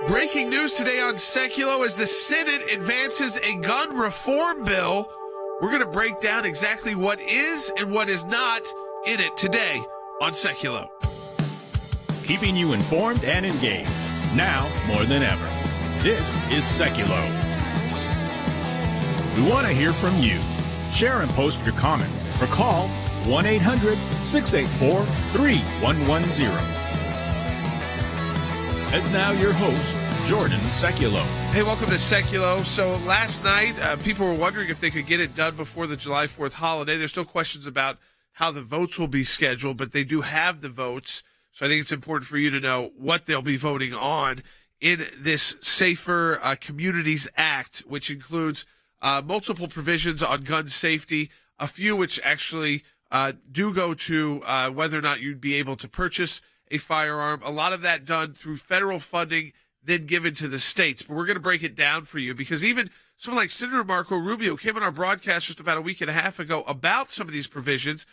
Breaking news today on Sekulow as the Senate advances a gun reform bill. We're going to break down exactly what is and what is not in it today on Sekulow. Keeping you informed and engaged, now more than ever. This is Sekulow. We want to hear from you. Share and post your comments or call 1-800-684-3110. And now your host, Jordan Sekulow. Hey, welcome to Sekulow. So last night, people were wondering if they could get it done before the July 4th holiday. There's still questions about how the votes will be scheduled, but they do have the votes. So I think it's important for you to know what they'll be voting on in this Safer Communities Act, which includes multiple provisions on gun safety, a few which actually do go to whether or not you'd be able to purchase a firearm. A lot of that done through federal funding, then given to the states. But we're going to break it down for you because even someone like Senator Marco Rubio came on our broadcast just about a week and a half ago about some of these provisions,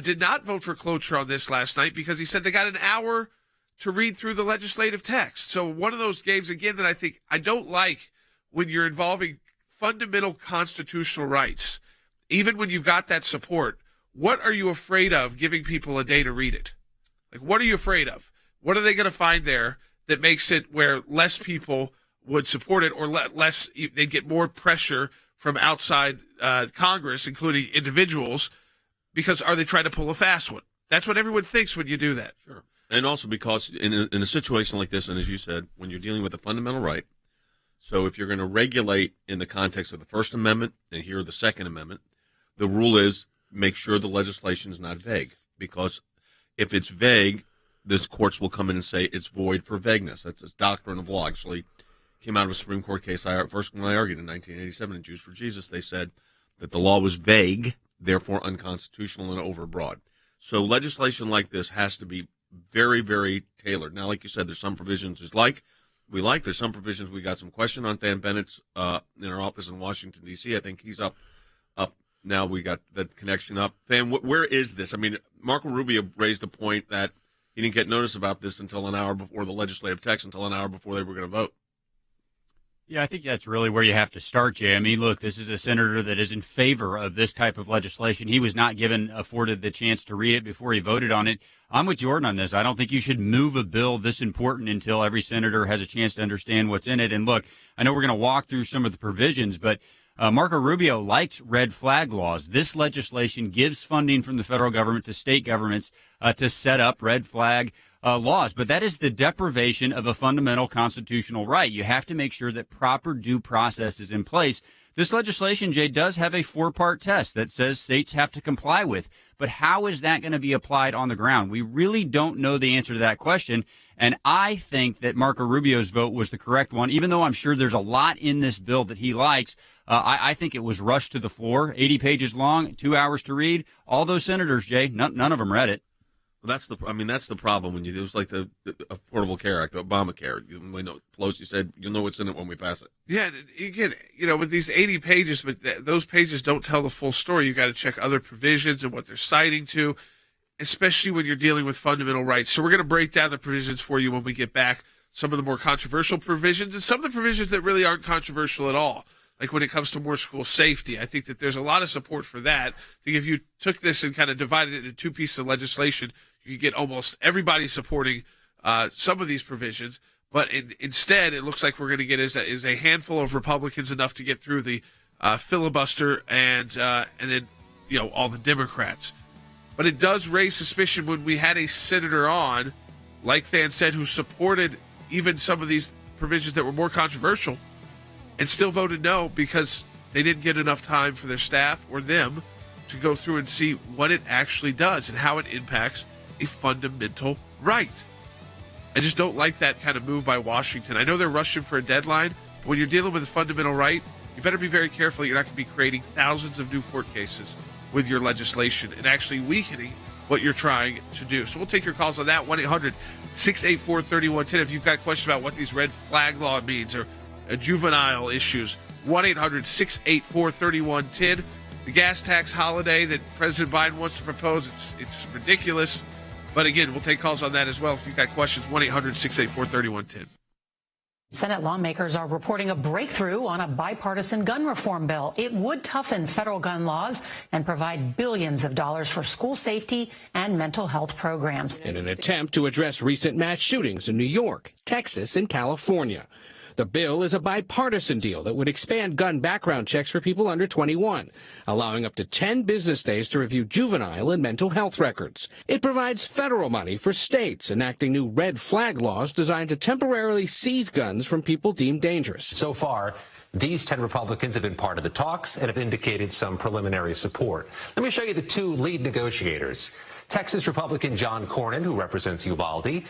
did not vote for cloture on this last night because he said they got an hour to read through the legislative text. So one of those games, again, that I think I don't like when you're involving fundamental constitutional rights, even when you've got that support. What are you afraid of giving people a day to read it? Like, what are you afraid of? What are they going to find there that makes it where less people would support it or less, they'd get more pressure from outside Congress, including individuals, because are they trying to pull a fast one? That's what everyone thinks when you do that. Sure. And also because in a situation like this, and as you said, when you're dealing with a fundamental right, so if you're going to regulate in the context of the First Amendment and here the Second Amendment, the rule is make sure the legislation is not vague, because if it's vague, the courts will come in and say it's void for vagueness. That's a doctrine of law. Actually, came out of a Supreme Court case first when I argued in 1987 in Jews for Jesus. They said that the law was vague, therefore unconstitutional and overbroad. So legislation like this has to be very, very tailored. Now, like you said, there's some provisions there's some provisions we got some question on. Dan Bennett's in our office in Washington, D.C. I think he's up. Now we got the connection up. Dan, where is this? I mean, Marco Rubio raised a point that he didn't get notice about this until an hour before the legislative text, until an hour before they were going to vote. Yeah, I think that's really where you have to start, Jay. I mean, look, this is a senator that is in favor of this type of legislation. He was not afforded the chance to read it before he voted on it. I'm with Jordan on this. I don't think you should move a bill this important until every senator has a chance to understand what's in it. And look, I know we're going to walk through some of the provisions, but Marco Rubio likes red flag laws. This legislation gives funding from the federal government to state governments to set up red flag laws. But that is the deprivation of a fundamental constitutional right. You have to make sure that proper due process is in place. This legislation, Jay, does have a four-part test that says states have to comply with. But how is that going to be applied on the ground? We really don't know the answer to that question. And I think that Marco Rubio's vote was the correct one, even though I'm sure there's a lot in this bill that he likes. I think it was rushed to the floor, 80 pages long, 2 hours to read. All those senators, Jay, none of them read it. Well, that's the problem when you do. It was like the Affordable Care Act, Obamacare. Pelosi said, you'll know what's in it when we pass it. Yeah, again, with these 80 pages, but those pages don't tell the full story. You've got to check other provisions and what they're citing to, especially when you're dealing with fundamental rights. So we're going to break down the provisions for you when we get back, some of the more controversial provisions and some of the provisions that really aren't controversial at all. Like when it comes to more school safety, I think that there's a lot of support for that. I think if you took this and kind of divided it into two pieces of legislation, you could get almost everybody supporting some of these provisions. But instead, it looks like we're going to get is a handful of Republicans enough to get through the filibuster and then all the Democrats. But it does raise suspicion when we had a senator on, like Than said, who supported even some of these provisions that were more controversial, and still voted no because they didn't get enough time for their staff or them to go through and see what it actually does and how it impacts a fundamental right. I just don't like that kind of move by Washington. I know they're rushing for a deadline, but when you're dealing with a fundamental right, you better be very careful. You're not going to be creating thousands of new court cases with your legislation and actually weakening what you're trying to do. So we'll take your calls on that, 1-800-684-3110. If you've got questions about what these red flag law means or juvenile issues, 1-800-684-3110. The gas tax holiday that President Biden wants to propose, it's ridiculous. But again, we'll take calls on that as well. If you've got questions, 1-800-684-3110. Senate lawmakers are reporting a breakthrough on a bipartisan gun reform bill. It would toughen federal gun laws and provide billions of dollars for school safety and mental health programs. In an attempt to address recent mass shootings in New York, Texas, and California. The bill is a bipartisan deal that would expand gun background checks for people under 21, allowing up to 10 business days to review juvenile and mental health records. It provides federal money for states enacting new red flag laws designed to temporarily seize guns from people deemed dangerous. So far, these 10 Republicans have been part of the talks and have indicated some preliminary support. Let me show you the two lead negotiators. Texas Republican John Cornyn, who represents Uvalde,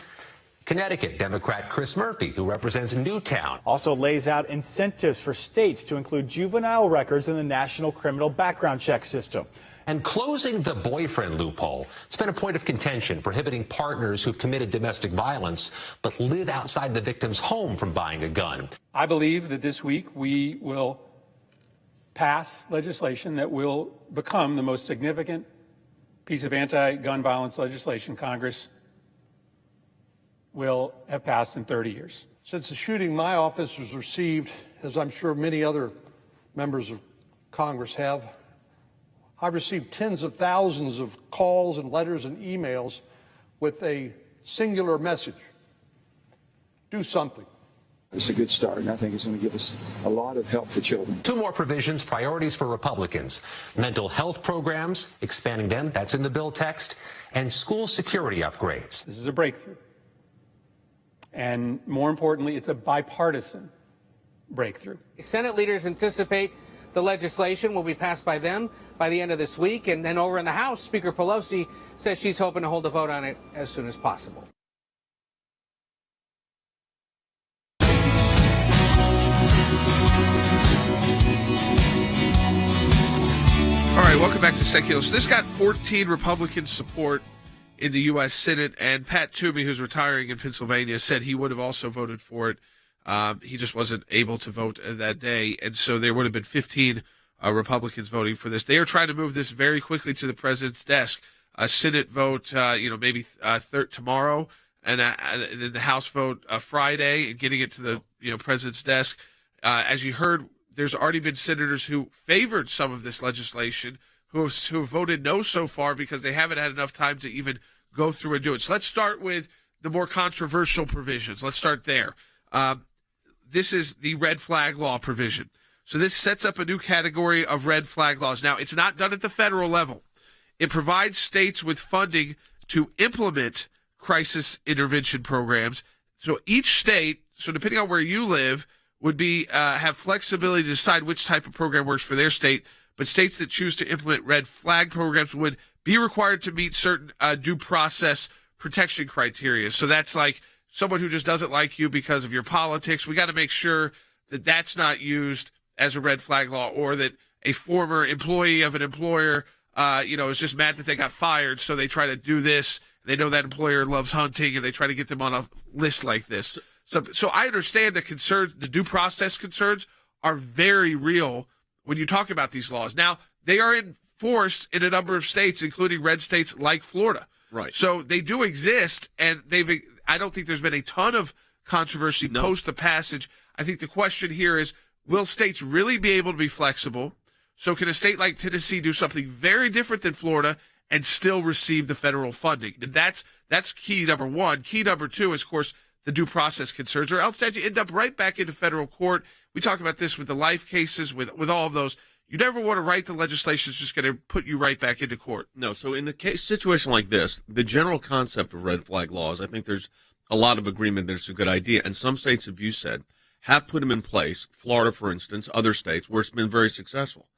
Connecticut Democrat Chris Murphy, who represents Newtown. Also lays out incentives for states to include juvenile records in the national criminal background check system. And closing the boyfriend loophole. It's been a point of contention, prohibiting partners who've committed domestic violence but live outside the victim's home from buying a gun. I believe that this week we will pass legislation that will become the most significant piece of anti-gun violence legislation Congress will have passed in 30 years. Since the shooting, my office has received, as I'm sure many other members of Congress have, I've received tens of thousands of calls and letters and emails with a singular message: do something. It's a good start, and I think it's going to give us a lot of help for children. Two more provisions, priorities for Republicans. Mental health programs, expanding them, that's in the bill text, and school security upgrades. This is a breakthrough. And more importantly, it's a bipartisan breakthrough. Senate leaders anticipate the legislation will be passed by them by the end of this week. And then over in the House, Speaker Pelosi says she's hoping to hold a vote on it as soon as possible. All right, welcome back to Sekulow. So this got 14 Republican support in the U.S. Senate, and Pat Toomey, who's retiring in Pennsylvania, said he would have also voted for it. He just wasn't able to vote that day, and so there would have been 15 Republicans voting for this. They are trying to move this very quickly to the president's desk. A Senate vote, maybe tomorrow, and then the House vote Friday, and getting it to the president's desk. As you heard, there's already been senators who favored some of this legislation who have voted no so far because they haven't had enough time to even go through and do it. So let's start with the more controversial provisions. Let's start there. This is the red flag law provision. So this sets up a new category of red flag laws. Now, it's not done at the federal level. It provides states with funding to implement crisis intervention programs. So each state, so depending on where you live, would be have flexibility to decide which type of program works for their state. But states that choose to implement red flag programs would be required to meet certain due process protection criteria. So that's like someone who just doesn't like you because of your politics. We got to make sure that that's not used as a red flag law, or that a former employee of an employer, is just mad that they got fired. So they try to do this. They know that employer loves hunting, and they try to get them on a list like this. So I understand the concerns, the due process concerns are very real when you talk about these laws. Now, they are enforced in a number of states, including red states like Florida. Right. So they do exist, and I don't think there's been a ton of controversy post the passage. I think the question here is, will states really be able to be flexible? So can a state like Tennessee do something very different than Florida and still receive the federal funding? And that's key number one. Key number two is, of course, the due process concerns, or else that you end up right back into federal court. We talk about this with the life cases, with all of those. You never want to write the legislation that's just going to put you right back into court. No, so in the situation like this, the general concept of red flag laws, I think there's a lot of agreement that it's a good idea. And some states, as you said, have put them in place. Florida, for instance, other states where it's been very successful.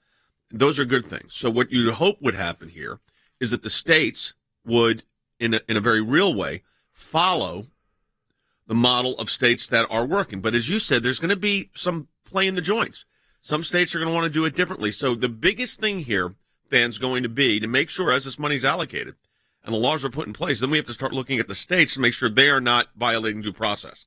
Those are good things. So what you'd hope would happen here is that the states would, in a very real way, follow the model of states that are working. But as you said, there's going to be some play in the joints. Some states are going to want to do it differently. So the biggest thing here, Dan's, going to be to make sure as this money's allocated and the laws are put in place, then we have to start looking at the states to make sure they are not violating due process.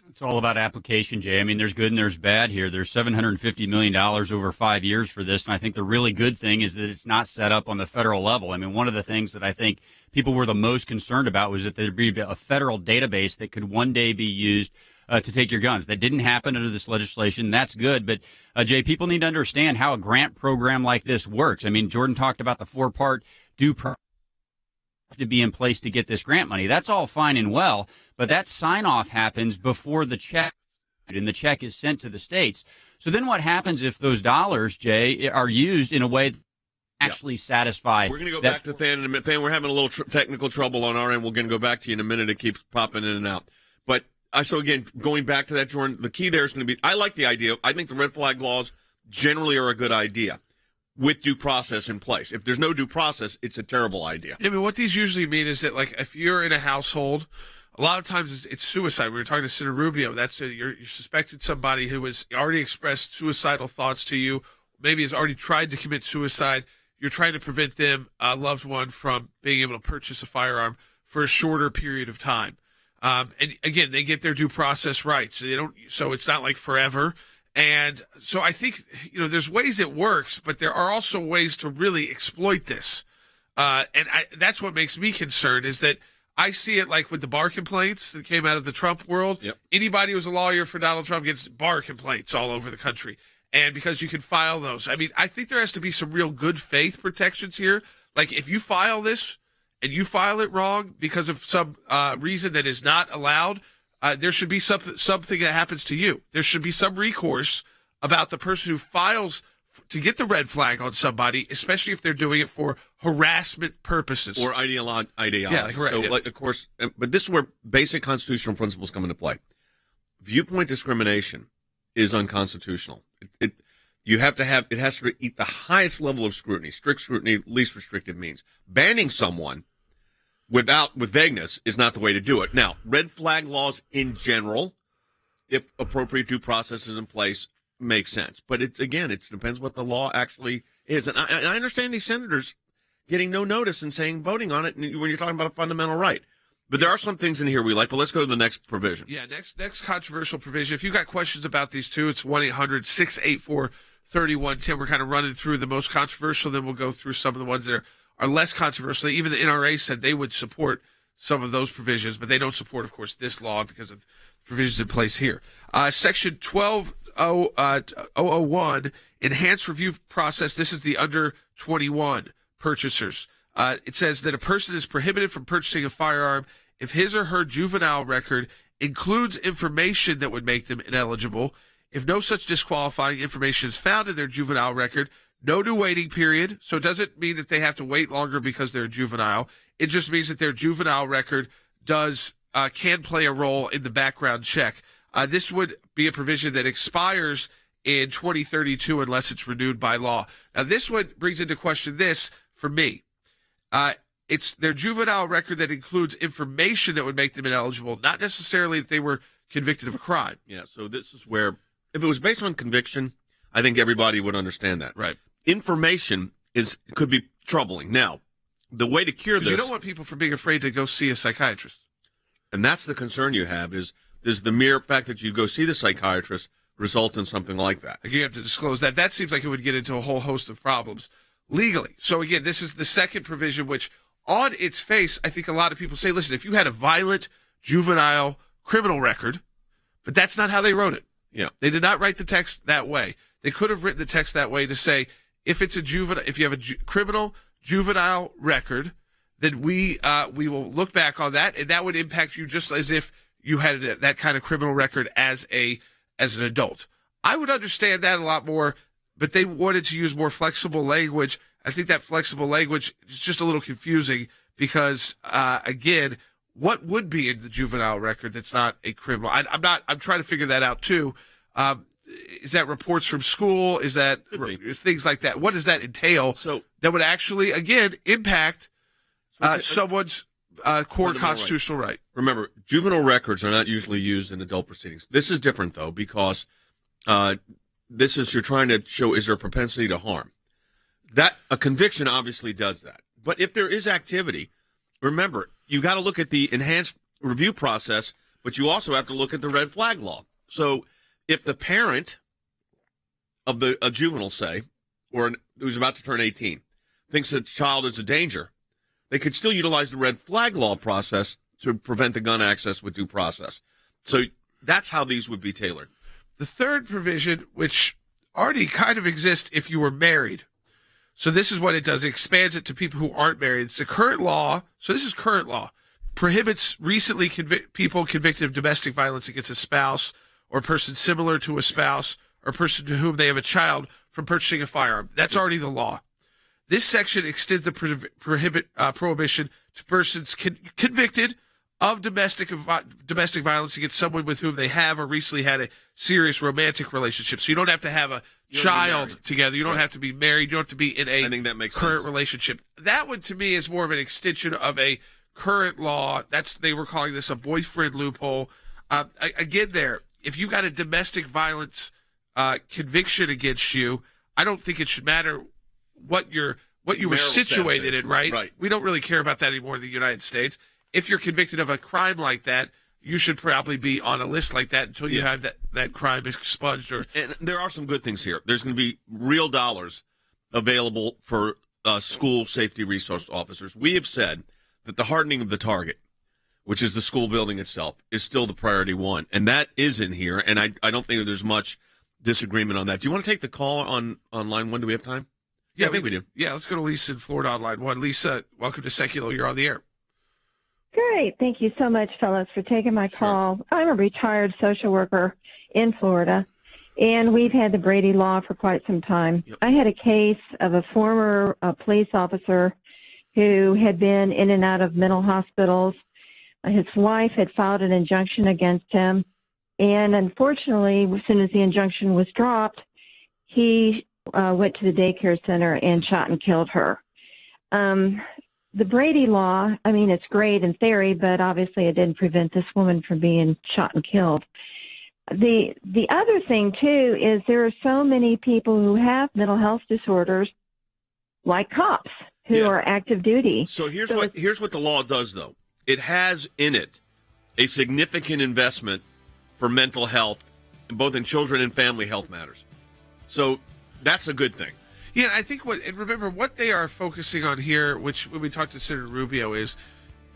It's all about application, Jay. I mean, there's good and there's bad here. There's $750 million over 5 years for this, and I think the really good thing is that it's not set up on the federal level. I mean, one of the things that I think people were the most concerned about was that there'd be a federal database that could one day be used to take your guns. That didn't happen under this legislation. That's good. But, Jay, people need to understand how a grant program like this works. I mean, Jordan talked about the 4-part due process to be in place to get this grant money. That's all fine and well, but that sign-off happens before the check, and the check is sent to the states. So then what happens if those dollars, Jay, are used in a way that actually satisfy? We're going to go back to Than in a minute. Than, we're having a little technical trouble on our end. We're going to go back to you in a minute. It keeps popping in and out. But so again, going back to that, Jordan, the key there is going to be, I like the idea. I think the red flag laws generally are a good idea, with due process in place. If there's no due process, it's a terrible idea. I mean, what these usually mean is that, like, if you're in a household, a lot of times it's suicide. We were talking to Senator Rubio. That's you're suspected somebody who has already expressed suicidal thoughts to you, maybe has already tried to commit suicide. You're trying to prevent them, loved one, from being able to purchase a firearm for a shorter period of time. And again, they get their due process rights. So it's not like forever. And so I think, there's ways it works, but there are also ways to really exploit this. That's what makes me concerned, is that I see it like with the bar complaints that came out of the Trump world. Yep. Anybody who's a lawyer for Donald Trump gets bar complaints all over the country. And because you can file those. I mean, I think there has to be some real good faith protections here. Like, if you file this and you file it wrong because of some reason that is not allowed, there should be something that happens to you. There should be some recourse about the person who files to get the red flag on somebody, especially if they're doing it for harassment purposes or ideology. Yeah, correct. So, of course, but this is where basic constitutional principles come into play. Viewpoint discrimination is unconstitutional. It has to eat the highest level of scrutiny, strict scrutiny, least restrictive means. Banning someone with vagueness is not the way to do it. Now, red flag laws in general, if appropriate due process is in place, makes sense. But it depends what the law actually is. And I understand these senators getting no notice and voting on it when you're talking about a fundamental right. But there are some things in here we like. But let's go to the next provision. Yeah, next controversial provision. If you've got questions about these two, it's 1-800-684-3110. We're kind of running through the most controversial, then we'll go through some of the ones that are less controversial. Even the NRA said they would support some of those provisions, but they don't support, of course, this law because of provisions in place here. Section 12001, enhanced review process. This is the under 21 purchasers. It says that a person is prohibited from purchasing a firearm if his or her juvenile record includes information that would make them ineligible. If no such disqualifying information is found in their juvenile record, no new waiting period. So it doesn't mean that they have to wait longer because they're a juvenile. It just means that their juvenile record can play a role in the background check. This would be a provision that expires in 2032 unless it's renewed by law. Now, this one brings into question this for me. It's their juvenile record that includes information that would make them ineligible, not necessarily that they were convicted of a crime. Yeah, so this is where, if it was based on conviction, I think everybody would understand that. Right. Information could be troubling. Now, the way to cure this... You don't want people from being afraid to go see a psychiatrist. And that's the concern you have, is does the mere fact that you go see the psychiatrist result in something like that? You have to disclose that. That seems like it would get into a whole host of problems legally. So again, this is the second provision, which on its face, I think a lot of people say, listen, if you had a violent juvenile criminal record, but that's not how they wrote it. Yeah. They did not write the text that way. They could have written the text that way to say, if it's a juvenile, if you have a criminal juvenile record, then we will look back on that, and that would impact you just as if you had that kind of criminal record as an adult. I would understand that a lot more, but they wanted to use more flexible language. I think that flexible language is just a little confusing because, again, what would be in the juvenile record that's not a criminal? I'm trying to figure that out too. Is that reports from school? Is that things like that? What does that entail? So that would actually, again, impact someone's core constitutional right. Remember, juvenile records are not usually used in adult proceedings. This is different, though, because you're trying to show, is there a propensity to harm? That a conviction obviously does that. But if there is activity, remember, you got to look at the enhanced review process But you also have to look at the red flag law. So if the parent of a juvenile, say, or who's about to turn 18, thinks that the child is a danger, they could still utilize the red flag law process to prevent the gun access with due process. So that's how these would be tailored. The third provision, which already kind of exists if you were married. So this is what it does. It expands it to people who aren't married. It's the current law. So this is current law. Prohibits recently people convicted of domestic violence against a spouse or a person similar to a spouse or a person to whom they have a child from purchasing a firearm. That's already the law. This section extends the prohibition to persons convicted of domestic violence against someone with whom they have or recently had a serious romantic relationship. So you don't have to have a child together. You don't have to be married. You don't have to be in a current relationship. That one, to me, is more of an extension of a current law. They were calling this a boyfriend loophole. Again, if you got a domestic violence conviction against you, I don't think it should matter what you were situated in, right? We don't really care about that anymore in the United States. If you're convicted of a crime like that, you should probably be on a list like that until you have that crime expunged. And there are some good things here. There's going to be real dollars available for school safety resource officers. We have said that the hardening of the target, which is the school building itself, is still the priority one. And that is in here, and I don't think there's much disagreement on that. Do you want to take the call on line one? Do we have time? Yeah, I think we do. Yeah, let's go to Lisa in Florida on line one. Lisa, welcome to Sekulow. You're on the air. Great. Thank you so much, fellas, for taking my call. I'm a retired social worker in Florida, and we've had the Brady Law for quite some time. I had a case of a former police officer who had been in and out of mental hospitals. His wife had filed an injunction against him, and unfortunately, as soon as the injunction was dropped, he went to the daycare center and shot and killed her. The Brady Law, I mean, it's great in theory, but obviously it didn't prevent this woman from being shot and killed. The other thing, too, is there are so many people who have mental health disorders, like cops, who are active duty. So here's what the law does, though. It has in it a significant investment for mental health, both in children and family health matters. So that's a good thing. Yeah, I think remember what they are focusing on here, which when we talked to Senator Rubio, is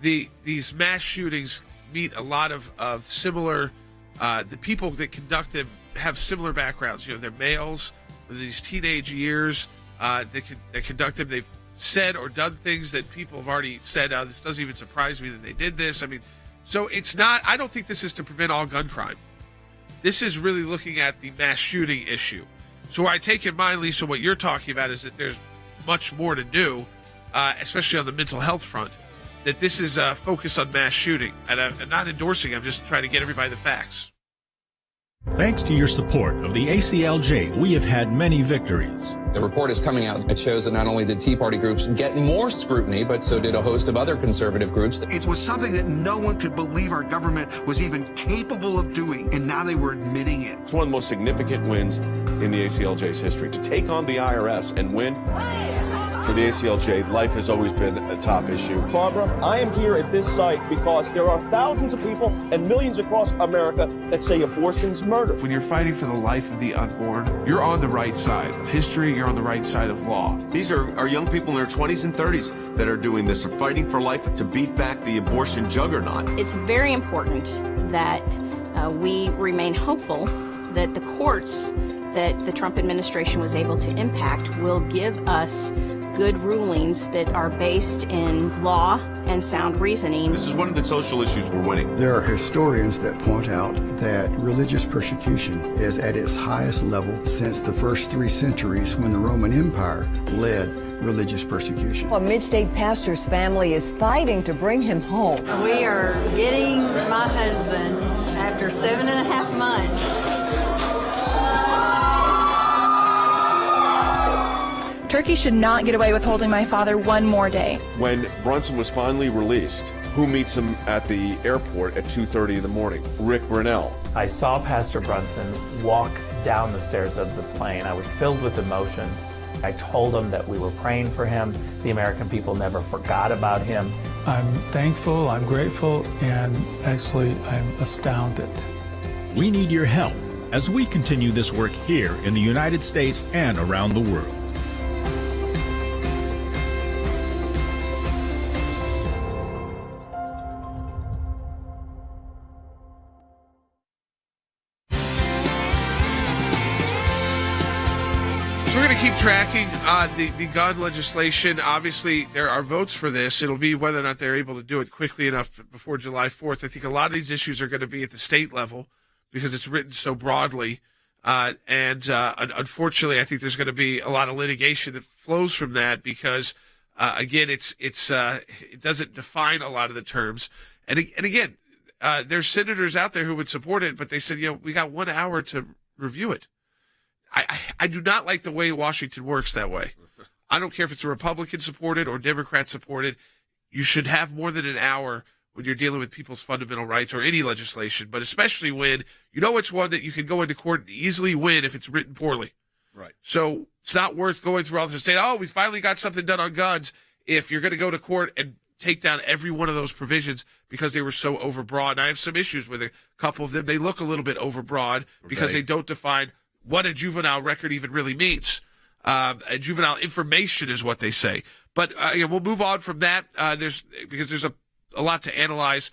these mass shootings meet a lot of similar. The people that conduct them have similar backgrounds. You know, they're males with these teenage years. They conduct them. They've said or done things that people have already said. This doesn't even surprise me that they did this. I mean, so it's not. I don't think this is to prevent all gun crime. This is really looking at the mass shooting issue. So I take in mind, Lisa, what you're talking about is that there's much more to do, especially on the mental health front, that this is focused on mass shooting. And I'm not endorsing, I'm just trying to get everybody the facts. Thanks to your support of the ACLJ, we have had many victories. The report is coming out. It shows that not only did Tea Party groups get more scrutiny, but so did a host of other conservative groups. It was something that no one could believe our government was even capable of doing, and now they were admitting it. It's one of the most significant wins in the ACLJ's history. To take on the IRS and win, for the ACLJ, life has always been a top issue. Barbara, I am here at this site because there are thousands of people and millions across America that say abortion's murder. When you're fighting for the life of the unborn, you're on the right side of history, you're on the right side of law. These are young people in their 20s and 30s that are doing this, are fighting for life to beat back the abortion juggernaut. It's very important that we remain hopeful that the courts that the Trump administration was able to impact will give us good rulings that are based in law and sound reasoning. This is one of the social issues we're winning. There are historians that point out that religious persecution is at its highest level since the first 3 centuries when the Roman Empire led religious persecution. A mid-state pastor's family is fighting to bring him home. We are getting my husband after 7.5 months. Turkey should not get away with holding my father one more day. When Brunson was finally released, who meets him at the airport at 2:30 in the morning? Rick Grinnell. I saw Pastor Brunson walk down the stairs of the plane. I was filled with emotion. I told him that we were praying for him. The American people never forgot about him. I'm thankful, I'm grateful, and actually I'm astounded. We need your help as we continue this work here in the United States and around the world. So we're going to keep tracking the gun legislation. Obviously, there are votes for this. It'll be whether or not they're able to do it quickly enough before July 4th. I think a lot of these issues are going to be at the state level because it's written so broadly. Unfortunately, I think there's going to be a lot of litigation that flows from that because, again, it doesn't define a lot of the terms. And again, there's senators out there who would support it, but they said, we got 1 hour to review it. I do not like the way Washington works that way. I don't care if it's a Republican supported or Democrat supported. You should have more than an hour when you're dealing with people's fundamental rights or any legislation, but especially when you know it's one that you can go into court and easily win if it's written poorly. Right. So it's not worth going through all this and saying, we finally got something done on guns if you're going to go to court and take down every one of those provisions because they were so overbroad. And I have some issues with a couple of them. They look a little bit overbroad because they don't define what a juvenile record even really means. A juvenile information is what they say. But we'll move on from that. Because there's a lot to analyze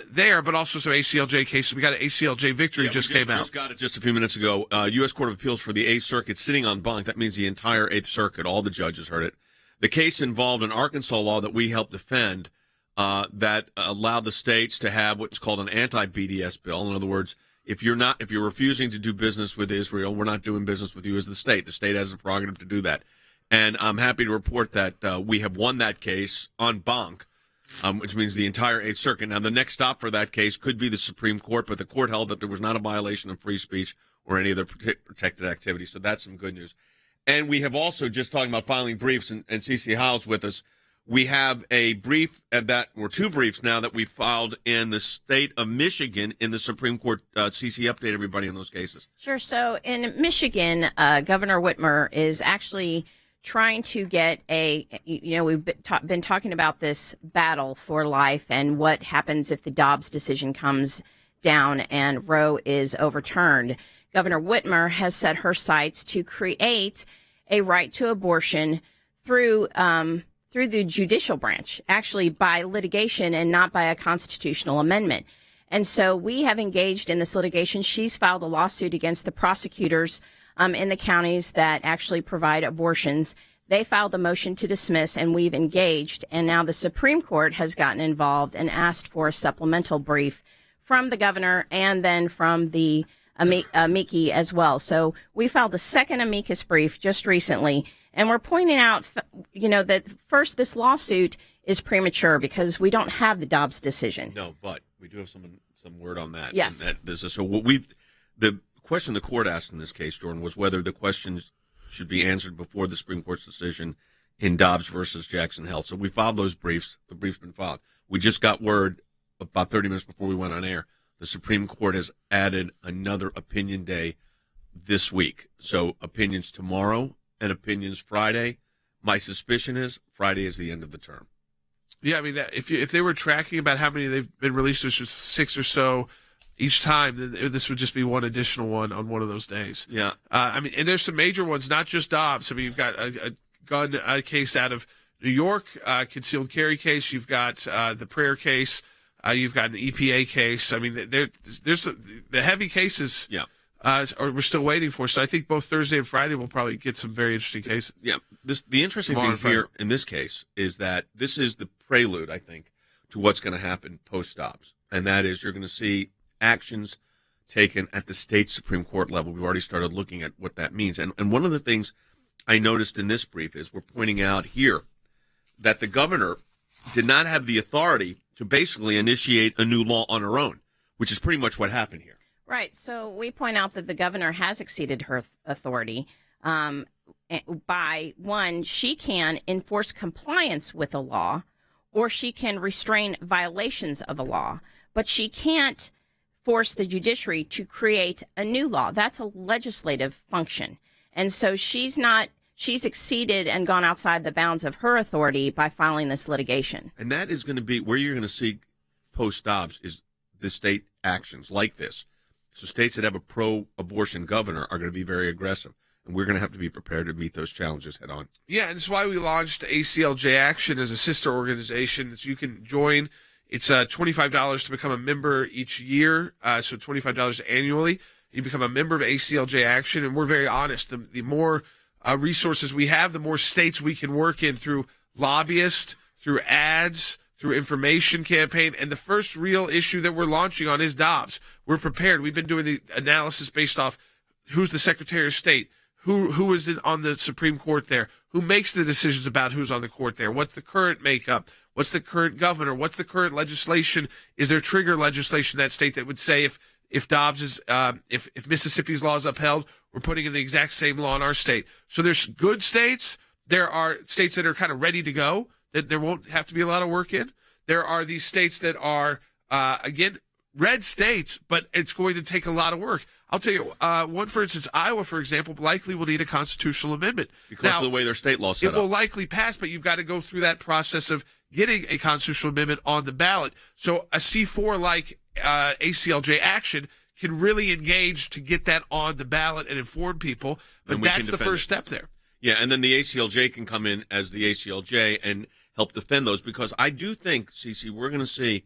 there, but also some ACLJ cases. We got an ACLJ victory came out. Just got it just a few minutes ago. U.S. Court of Appeals for the 8th Circuit sitting on banc. That means the entire 8th Circuit, all the judges heard it. The case involved an Arkansas law that we helped defend that allowed the states to have what's called an anti-BDS bill. In other words, if you're refusing to do business with Israel, we're not doing business with you as the state. The state has the prerogative to do that. And I'm happy to report that we have won that case on banc, which means the entire 8th Circuit. Now, the next stop for that case could be the Supreme Court, but the court held that there was not a violation of free speech or any other protected activity. So that's some good news. And we have also, just talking about filing briefs, and CeCe Howell's with us, we have a brief or two briefs now that we filed in the state of Michigan in the Supreme Court. CeCe, update everybody on those cases. Sure. So in Michigan, Governor Whitmer is actually trying to get we've been talking about this battle for life and what happens if the Dobbs decision comes down and Roe is overturned. Governor Whitmer has set her sights to create a right to abortion through the judicial branch, actually by litigation and not by a constitutional amendment. And so we have engaged in this litigation. She's filed a lawsuit against the prosecutors in the counties that actually provide abortions. They filed a motion to dismiss, and we've engaged. And now the Supreme Court has gotten involved and asked for a supplemental brief from the governor and then from the amici as well. So we filed a second amicus brief just recently. And we're pointing out, that first, this lawsuit is premature because we don't have the Dobbs decision. No, but we do have some word on that. Yes. And the question the court asked in this case, Jordan, was whether the questions should be answered before the Supreme Court's decision in Dobbs versus Jackson Health. So we filed those briefs. The brief's been filed. We just got word about 30 minutes before we went on air. The Supreme Court has added another opinion day this week. So opinions tomorrow and opinions Friday. My suspicion is Friday is the end of the term. Yeah, I mean, if they were tracking about how many they've been released, which was 6 or so each time, then this would just be one additional one on one of those days. Yeah. And there's some major ones, not just Dobbs. I mean, you've got a gun case out of New York, concealed carry case. You've got the prayer case. You've got an EPA case. I mean, there's the heavy cases. Yeah. We're still waiting for. So I think both Thursday and Friday we'll probably get some very interesting cases. Yeah. The interesting thing here in this case is that this is the prelude, I think, to what's going to happen post-Dobbs. And that is you're going to see actions taken at the state Supreme Court level. We've already started looking at what that means. And one of the things I noticed in this brief is we're pointing out here that the governor did not have the authority to basically initiate a new law on her own, which is pretty much what happened here. Right. So we point out that the governor has exceeded her authority by, one, she can enforce compliance with a law, or she can restrain violations of a law, but she can't force the judiciary to create a new law. That's a legislative function. And so she's not she's exceeded and gone outside the bounds of her authority by filing this litigation. And that is going to be where you're going to see post-Dobbs is the state actions like this. So states that have a pro-abortion governor are going to be very aggressive, and we're going to have to be prepared to meet those challenges head on. Yeah, and it's why we launched ACLJ Action as a sister organization that you can join. It's $25 to become a member each year, so $25 annually. You become a member of ACLJ Action, and we're very honest. The more resources we have, the more states we can work in through lobbyists, through ads, through information campaign. And the first real issue that we're launching on is Dobbs. We're prepared. We've been doing the analysis based off who's the Secretary of State, who is on the Supreme Court there, who makes the decisions about who's on the court there, what's the current makeup, what's the current governor, what's the current legislation, is there trigger legislation in that state that would say if Dobbs is if Mississippi's law is upheld, we're putting in the exact same law in our state. So there's good states. There are states that are kind of ready to go, that there won't have to be a lot of work in. There are these states that are, again, red states, but it's going to take a lot of work. I'll tell you, one, for instance, Iowa, for example, likely will need a constitutional amendment. Because of the way their state law set up. It will likely pass, but you've got to go through that process of getting a constitutional amendment on the ballot. So a C4 like ACLJ Action can really engage to get that on the ballot and inform people. But that's the first step there. Yeah, and then the ACLJ can come in as the ACLJ and help defend those, because I do think, Cece, we're going to see,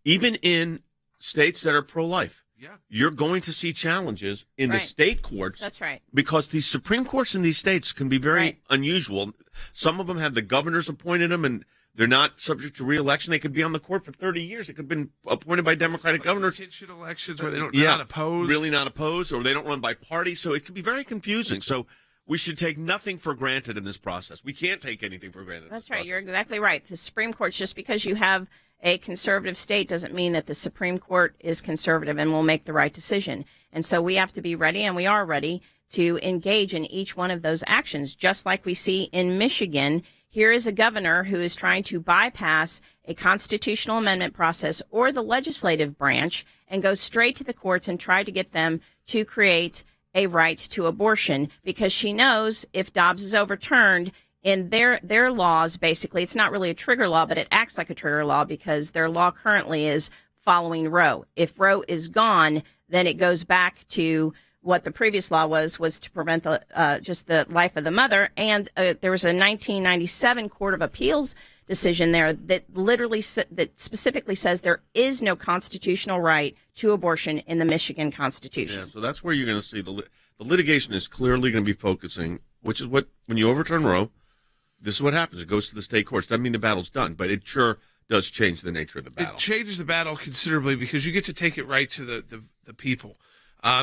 even in states that are pro-life, you're going to see challenges in the state courts. That's right. Because these Supreme Courts in these states can be very unusual. Some of them have the governors appointed them, and they're not subject to re-election. They could be on the court for 30 years. They could have been appointed by Democratic governors. Contingent elections where they're not opposed. Really not opposed, or they don't run by party. So it can be very confusing. So we should take nothing for granted in this process. We can't take anything for granted. That's right. You're exactly right. The Supreme Court, just because you have a conservative state doesn't mean that the Supreme Court is conservative and will make the right decision. And so we have to be ready, and we are ready to engage in each one of those actions, just like we see in Michigan. Here is a governor who is trying to bypass a constitutional amendment process or the legislative branch and go straight to the courts and try to get them to create a right to abortion, because she knows if Dobbs is overturned, in their laws, basically, it's not really a trigger law, but it acts like a trigger law because their law currently is following Roe. If Roe is gone, then it goes back to what the previous law was to prevent just the life of the mother. And there was a 1997 Court of Appeals decision there that literally that specifically says there is no constitutional right to abortion in the Michigan Constitution. Yeah, so that's where you're going to see the litigation is clearly going to be focusing, which is what, when you overturn Roe, this is what happens. It goes to the state courts. Doesn't mean the battle's done, but it sure does change the nature of the battle. It changes the battle considerably because you get to take it right to the people.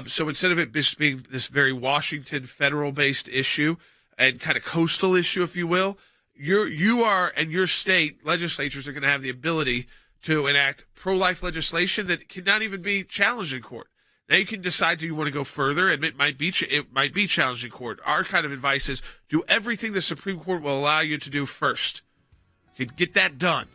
So instead of it just being this very Washington federal-based issue and kind of coastal issue, if you will, you are and your state legislatures are going to have the ability to enact pro-life legislation that cannot even be challenged in court. Now you can decide, do you want to go further, and it might be challenged in court. Our kind of advice is do everything the Supreme Court will allow you to do first. You can get that done,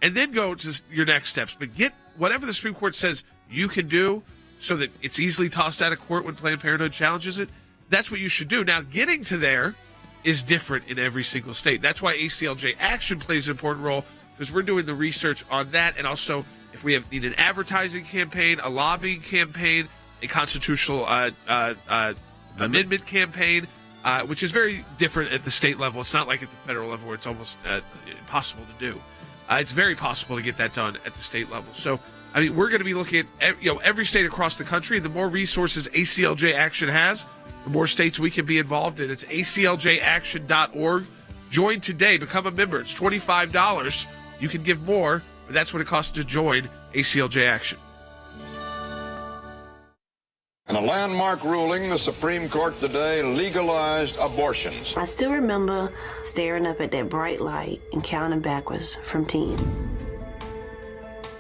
and then go to your next steps. But get whatever the Supreme Court says you can do so that it's easily tossed out of court when Planned Parenthood challenges it. That's what you should do. Now, getting to there is different in every single state. That's why ACLJ Action plays an important role, because we're doing the research on that, and also if we need an advertising campaign, a lobbying campaign, a constitutional amendment campaign, which is very different at the state level. It's not like at the federal level where it's almost impossible to do. It's very possible to get that done at the state level. So, I mean, we're going to be looking at every state across the country. The more resources ACLJ Action has, the more states we can be involved in. It's acljaction.org. Join today. Become a member. It's $25. You can give more, but that's what it costs to join ACLJ Action. In a landmark ruling, the Supreme Court today legalized abortions. I still remember staring up at that bright light and counting backwards from 10.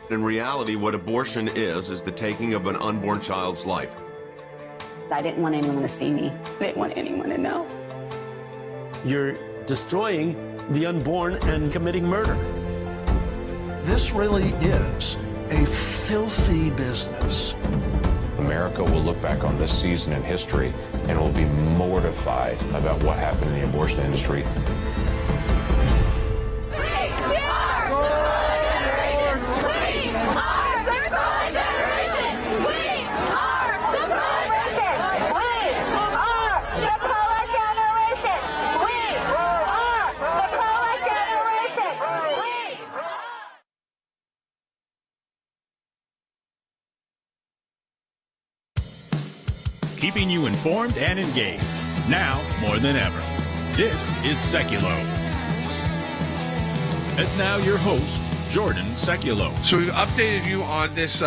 In reality, what abortion is the taking of an unborn child's life. I didn't want anyone to see me. I didn't want anyone to know. You're destroying the unborn and committing murder. This really is a filthy business. America will look back on this season in history and will be mortified about what happened in the abortion industry. Keeping you informed and engaged, now more than ever. This is Sekulow. And now your host, Jordan Sekulow. So we've updated you on this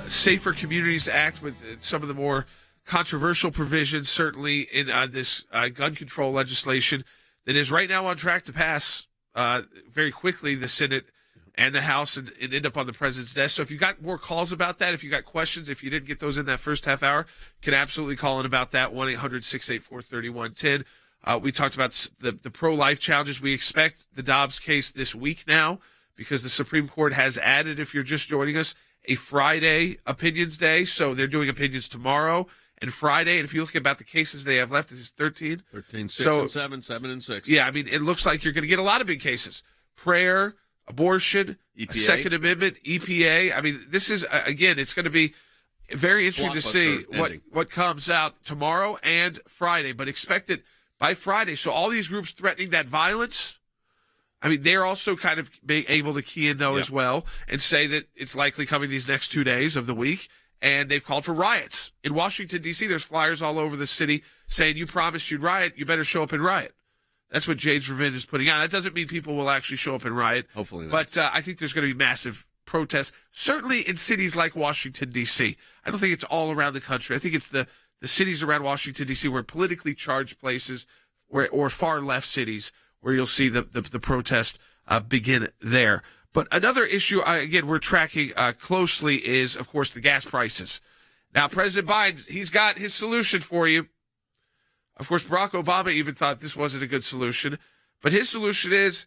Safer Communities Act with some of the more controversial provisions, certainly in this gun control legislation that is right now on track to pass very quickly the Senate and the House and end up on the president's desk. So if you got more calls about that, if you got questions, if you didn't get those in that first half hour, you can absolutely call in about that, 1-800-684-3110. We talked about the pro-life challenges. We expect the Dobbs case this week now because the Supreme Court has added, if you're just joining us, a Friday opinions day. So they're doing opinions tomorrow and Friday. And if you look about the cases they have left, it's 13. 13, 6 and 7, 7 and 6. Yeah, I mean, it looks like you're going to get a lot of big cases. Prayer, abortion, EPA. Second Amendment, EPA. I mean, this is, again, it's going to be very interesting to see what comes out tomorrow and Friday, but expect it by Friday. So all these groups threatening that violence, I mean, they're also kind of being able to key in, though, as well, and say that it's likely coming these next 2 days of the week, and they've called for riots. In Washington, D.C., there's flyers all over the city saying, you promised you'd riot, you better show up and riot. That's what Jade's Revenge is putting out. That doesn't mean people will actually show up and riot. Hopefully not. But I think there's going to be massive protests, certainly in cities like Washington, D.C. I don't think it's all around the country. I think it's the cities around Washington, D.C. where politically charged places or far left cities where you'll see the protest begin there. But another issue, again, we're tracking closely is, of course, the gas prices. Now, President Biden, he's got his solution for you. Of course, Barack Obama even thought this wasn't a good solution. But his solution is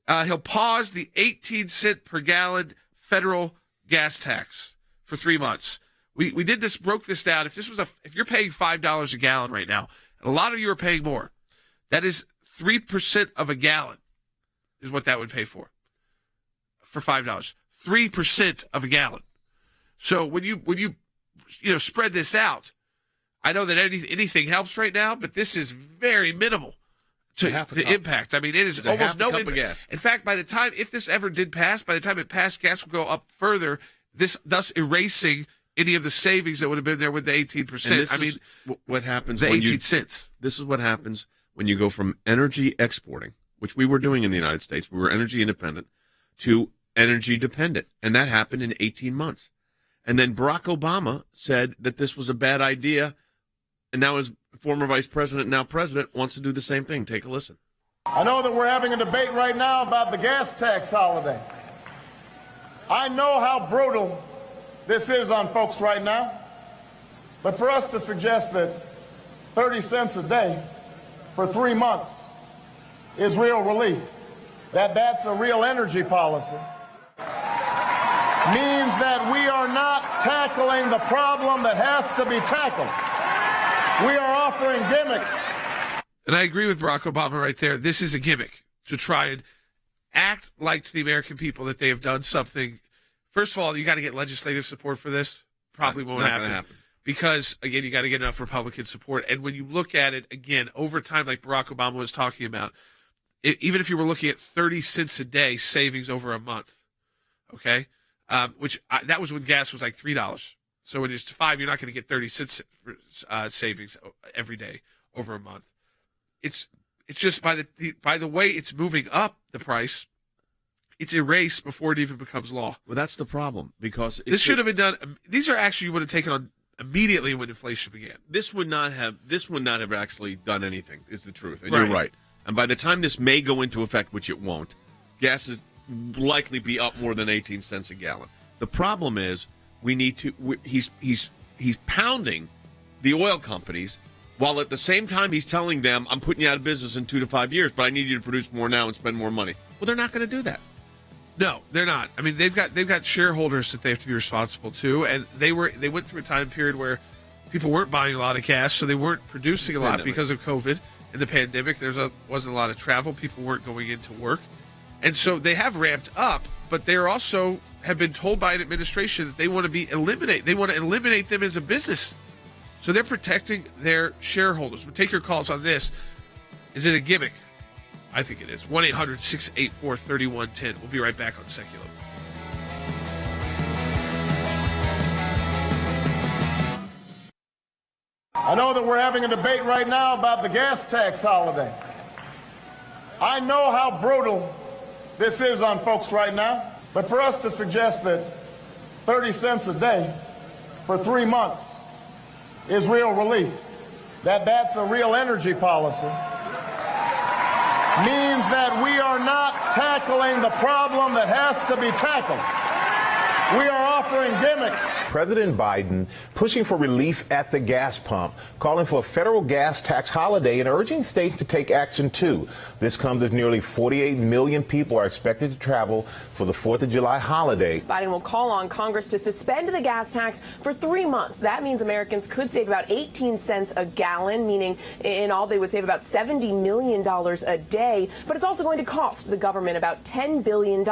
he'll pause the 18-cent per gallon federal gas tax for 3 months. We broke this down. If you're paying $5 a gallon right now, and a lot of you are paying more, that is 3% of a gallon is what that would pay for $5. 3% of a gallon. So when you spread this out, I know that anything helps right now, but this is very minimal to impact. I mean, it is almost no impact. In fact, by the time, if this ever did pass, by the time it passed, gas will go up further, thus erasing any of the savings that would have been there with the 18%. What happens the 18 cents. This is what happens when you go from energy exporting, which we were doing in the United States, we were energy independent, to energy dependent. And that happened in 18 months. And then Barack Obama said that this was a bad idea. And now his former vice president, now president, wants to do the same thing. Take a listen. I know that we're having a debate right now about the gas tax holiday. I know how brutal this is on folks right now. But for us to suggest that 30 cents a day for 3 months is real relief, that's a real energy policy, means that we are not tackling the problem that has to be tackled. We are offering gimmicks. And I agree with Barack Obama right there. This is a gimmick to try and act like to the American people that they have done something. First of all, you got to get legislative support for this. Probably won't happen. Because, again, you got to get enough Republican support. And when you look at it, again, over time, like Barack Obama was talking about, even if you were looking at 30 cents a day savings over a month, okay, that was when gas was like $3. So when it's $5, you're not going to get 30 cents savings every day over a month. It's just by the way it's moving up the price, it's erased before it even becomes law. Well, that's the problem because this should have been done. These are actually you would have taken on immediately when inflation began. This would not have actually done anything. Is the truth, and you're right. And by the time this may go into effect, which it won't, gas is likely be up more than 18 cents a gallon. The problem is he's pounding the oil companies while at the same time he's telling them, I'm putting you out of business in 2 to 5 years, but I need you to produce more now and spend more money. Well, they're not going to do that. No, they're not. I mean, they've got shareholders that they have to be responsible to, and they went through a time period where people weren't buying a lot of gas, so they weren't producing a lot because of COVID and the pandemic. Wasn't a lot of travel. People weren't going into work, and so they have ramped up. But they also have been told by an administration that they want to eliminate them as a business. So they're protecting their shareholders. We'll take your calls on this. Is it a gimmick? I think it is. 1-800-684-3110. We'll be right back on Sekulow. I know that we're having a debate right now about the gas tax holiday. I know how brutal this is on folks right now, but for us to suggest that 30 cents a day for 3 months is real relief, that's a real energy policy, means that we are not tackling the problem that has to be tackled. We are offering gimmicks. President Biden pushing for relief at the gas pump, calling for a federal gas tax holiday and urging states to take action too. This comes as nearly 48 million people are expected to travel for the 4th of July holiday. Biden will call on Congress to suspend the gas tax for 3 months. That means Americans could save about 18 cents a gallon, meaning in all they would save about $70 million a day. But it's also going to cost the government about $10 billion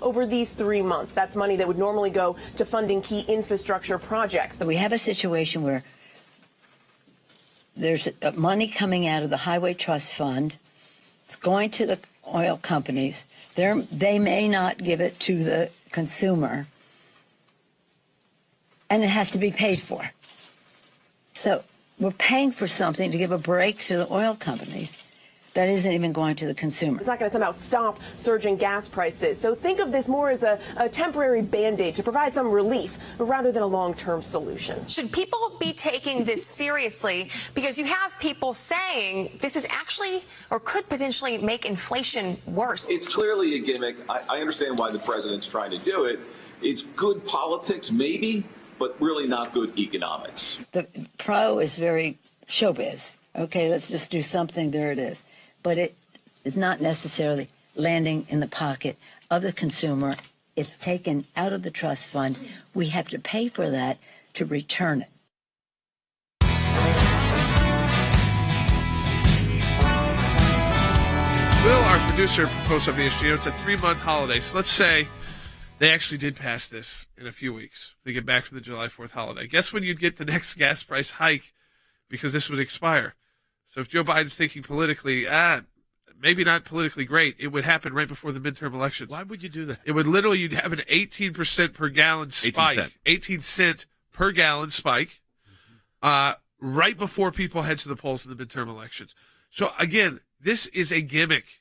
over these 3 months. That's money that would normally go to funding key infrastructure projects. We have a situation where there's money coming out of the Highway Trust Fund. It's going to the oil companies. They may not give it to the consumer, and it has to be paid for. So we're paying for something to give a break to the oil companies that isn't even going to the consumer. It's not going to somehow stop surging gas prices. So think of this more as a temporary Band-Aid to provide some relief rather than a long-term solution. Should people be taking this seriously? Because you have people saying this is actually or could potentially make inflation worse. It's clearly a gimmick. I understand why the president's trying to do it. It's good politics, maybe, but really not good economics. The pro is very showbiz. Okay, let's just do something. There it is. But it is not necessarily landing in the pocket of the consumer. It's taken out of the trust fund. We have to pay for that to return it. Will, our producer, proposed something interesting. It's a 3-month holiday. So let's say they actually did pass this in a few weeks. They get back to the July 4th holiday. Guess when you'd get the next gas price hike because this would expire? So if Joe Biden's thinking politically, maybe not politically great, it would happen right before the midterm elections. Why would you do that? It would literally, you'd have an 18% per gallon spike, 18 cent per gallon spike, right before people head to the polls in the midterm elections. So again, this is a gimmick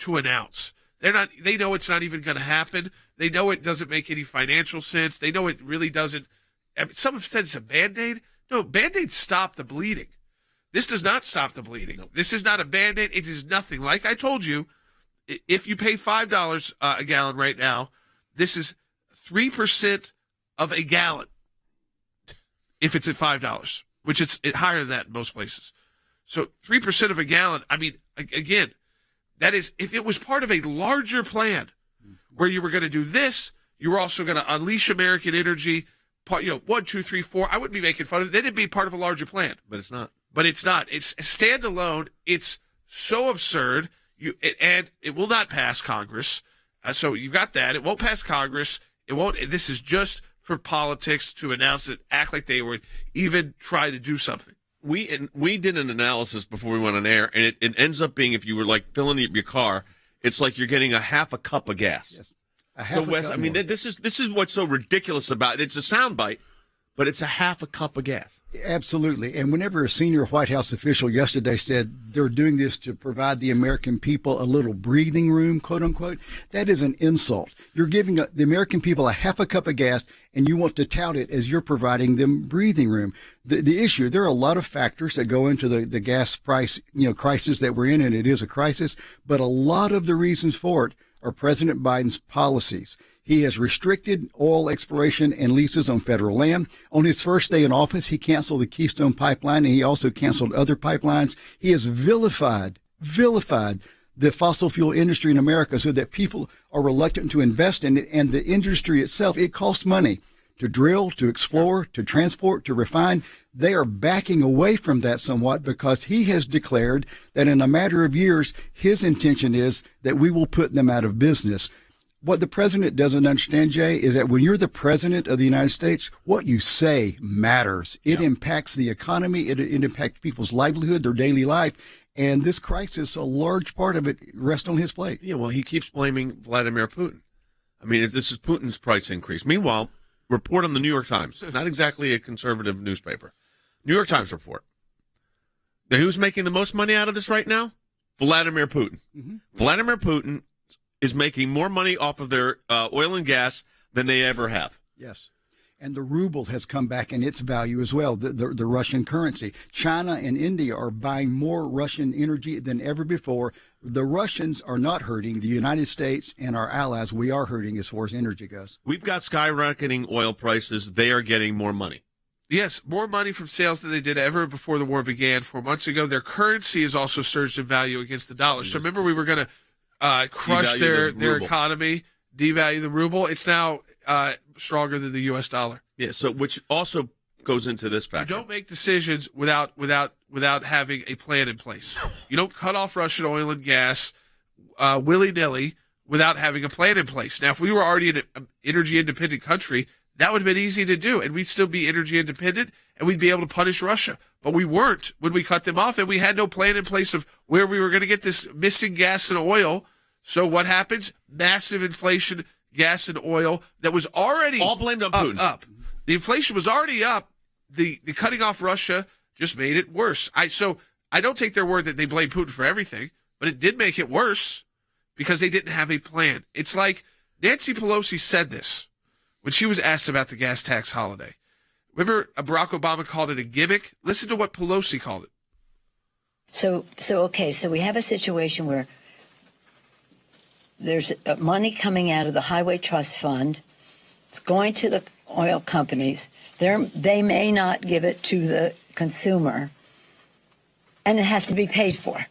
to announce. They know it's not even going to happen. They know it doesn't make any financial sense. They know it really doesn't. Some have said it's a Band-Aid. No, Band-Aids stop the bleeding. This does not stop the bleeding. This is not a Band-Aid. It is nothing. Like I told you, if you pay $5 a gallon right now, this is 3% of a gallon if it's at $5, which it's higher than that in most places. So 3% of a gallon, I mean, again, that is, if it was part of a larger plan where you were going to do this, you were also going to unleash American energy, 1, 2, 3, 4. I wouldn't be making fun of it. Then it'd be part of a larger plan. But it's not. But it's not. It's standalone. It's so absurd. And it will not pass Congress. So you've got that. It won't pass Congress. It won't. This is just for politics to announce it, act like they would even try to do something. We did an analysis before we went on air, and it ends up being, if you were like filling your car, it's like you're getting a half a cup of gas. Yes. So Wes, I mean, this is what's so ridiculous about it. It's a soundbite, but it's a half a cup of gas. Absolutely. And whenever a senior White House official yesterday said they're doing this to provide the American people a little breathing room, quote unquote, that is an insult. You're giving the American people a half a cup of gas, and you want to tout it as you're providing them breathing room. The issue, there are a lot of factors that go into the gas price, crisis that we're in, and it is a crisis, but a lot of the reasons for it are President Biden's policies. He has restricted oil exploration and leases on federal land. On his first day in office, he canceled the Keystone Pipeline, and he also canceled other pipelines. He has vilified the fossil fuel industry in America so that people are reluctant to invest in it. And the industry itself, it costs money to drill, to explore, to transport, to refine. They are backing away from that somewhat because he has declared that in a matter of years, his intention is that we will put them out of business. What the president doesn't understand, Jay, is that when you're the president of the United States, what you say matters. It impacts the economy. It impacts people's livelihood, their daily life. And this crisis, a large part of it rests on his plate. Yeah, well, he keeps blaming Vladimir Putin. I mean, this is Putin's price increase. Meanwhile, report on the New York Times, not exactly a conservative newspaper. New York Times report. Who's making the most money out of this right now? Vladimir Putin. Mm-hmm. Vladimir Putin is making more money off of their oil and gas than they ever have. Yes. And the ruble has come back in its value as well, the Russian currency. China and India are buying more Russian energy than ever before. The Russians are not hurting. The United States and our allies, we are hurting as far as energy goes. We've got skyrocketing oil prices. They are getting more money. Yes, more money from sales than they did ever before the war began 4 months ago. Their currency has also surged in value against the dollar. So remember we were going to crush their economy, devalue the ruble. It's now stronger than the U.S. dollar. Yeah, so which also goes into this factor. You don't make decisions without having a plan in place. You don't cut off Russian oil and gas willy-nilly without having a plan in place. Now, if we were already an energy independent country, that would have been easy to do, and we'd still be energy independent, and we'd be able to punish Russia. But we weren't when we cut them off, and we had no plan in place of where we were going to get this missing gas and oil. So what happens? Massive inflation, gas and oil that was already all blamed on Putin. Up. The inflation was already up. The cutting off Russia just made it worse. I don't take their word that they blame Putin for everything, but it did make it worse because they didn't have a plan. It's like Nancy Pelosi said this when she was asked about the gas tax holiday. Remember, Barack Obama called it a gimmick? Listen to what Pelosi called it. So we have a situation where there's money coming out of the Highway Trust Fund. It's going to the oil companies. They may not give it to the consumer, and it has to be paid for.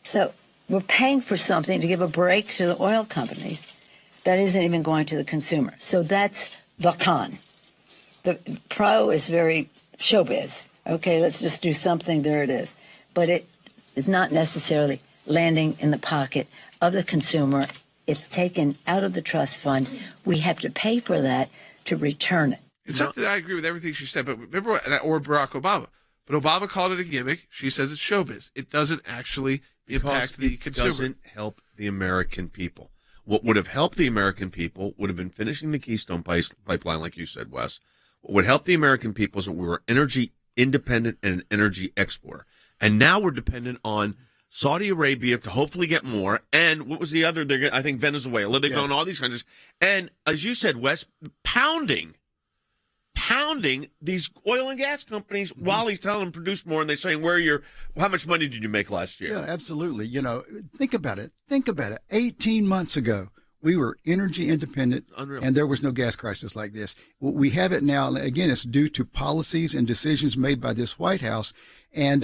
So we're paying for something to give a break to the oil companies that isn't even going to the consumer. So that's the con. The pro is very showbiz. Okay, let's just do something, there it is. But it is not necessarily landing in the pocket of the consumer. It's taken out of the trust fund. We have to pay for that to return it. It's not that I agree with everything she said, but remember, or Barack Obama. But Obama called it a gimmick. She says it's showbiz. It doesn't actually impact the consumer. It doesn't help the American people. What would have helped the American people would have been finishing the Keystone pipeline, like you said, Wes. What would help the American people is that we were energy independent and an energy exporter. And now we're dependent on Saudi Arabia to hopefully get more. And what was the other? I think Venezuela. They're going to all these countries. And as you said, Wes, pounding these oil and gas companies while he's telling them produce more, and they're saying, how much money did you make last year? Yeah, absolutely. Think about it. 18 months ago, we were energy independent, and there was no gas crisis like this. We have it now. Again, it's due to policies and decisions made by this White House. And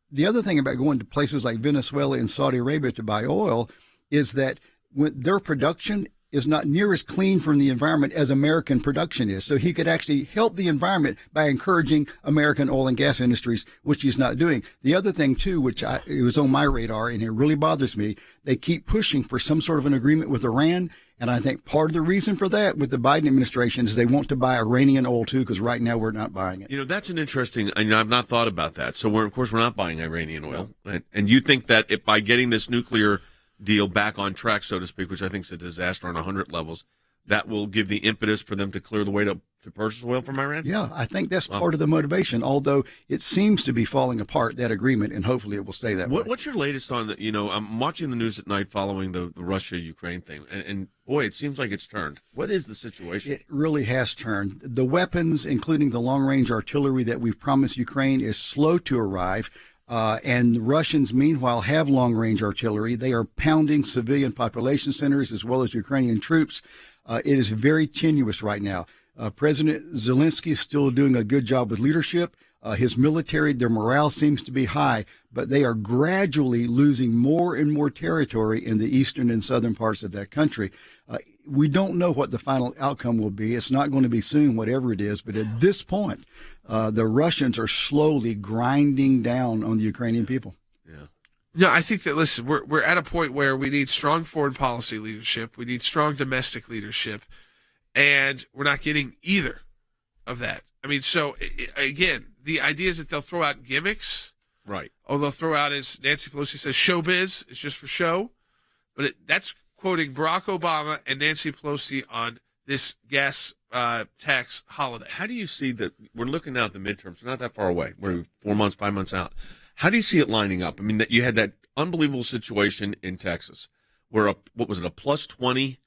the other thing about going to places like Venezuela and Saudi Arabia to buy oil is that their production is not near as clean from the environment as American production is. So he could actually help the environment by encouraging American oil and gas industries, which he's not doing. The other thing, too, it was on my radar, and it really bothers me, they keep pushing for some sort of an agreement with Iran. And I think part of the reason for that with the Biden administration is they want to buy Iranian oil, too, because right now we're not buying it. That's an interesting, I've not thought about that. So of course, we're not buying Iranian oil. Right? And you think that by getting this nuclear deal back on track, so to speak, which I think is a disaster on 100 levels, that will give the impetus for them to clear the way to purchase oil from Iran? Yeah, I think that's part of the motivation, although it seems to be falling apart, that agreement, and hopefully it will stay that way. What's your latest on that? I'm watching the news at night following the Russia-Ukraine thing, and boy, it seems like it's turned. What is the situation? It really has turned. The weapons, including the long-range artillery that we've promised Ukraine, is slow to arrive. And the Russians, meanwhile, have long-range artillery. They are pounding civilian population centers as well as Ukrainian troops. It is very tenuous right now. President Zelensky is still doing a good job with leadership. His military, their morale seems to be high, but they are gradually losing more and more territory in the eastern and southern parts of that country. We don't know what the final outcome will be. It's not going to be soon, whatever it is. But at this point, the Russians are slowly grinding down on the Ukrainian people. No, I think that, listen, we're at a point where we need strong foreign policy leadership. We need strong domestic leadership. And we're not getting either of that. I mean, so, again, the idea is that they'll throw out gimmicks. Right. Oh, they'll throw out, as Nancy Pelosi says, showbiz. It's just for show. But that's quoting Barack Obama and Nancy Pelosi on this gas tax holiday. How do you see that? We're looking now at the midterms. We're not that far away. We're 4 months, 5 months out. How do you see it lining up? I mean, that you had that unbelievable situation in Texas where what was it, a plus 20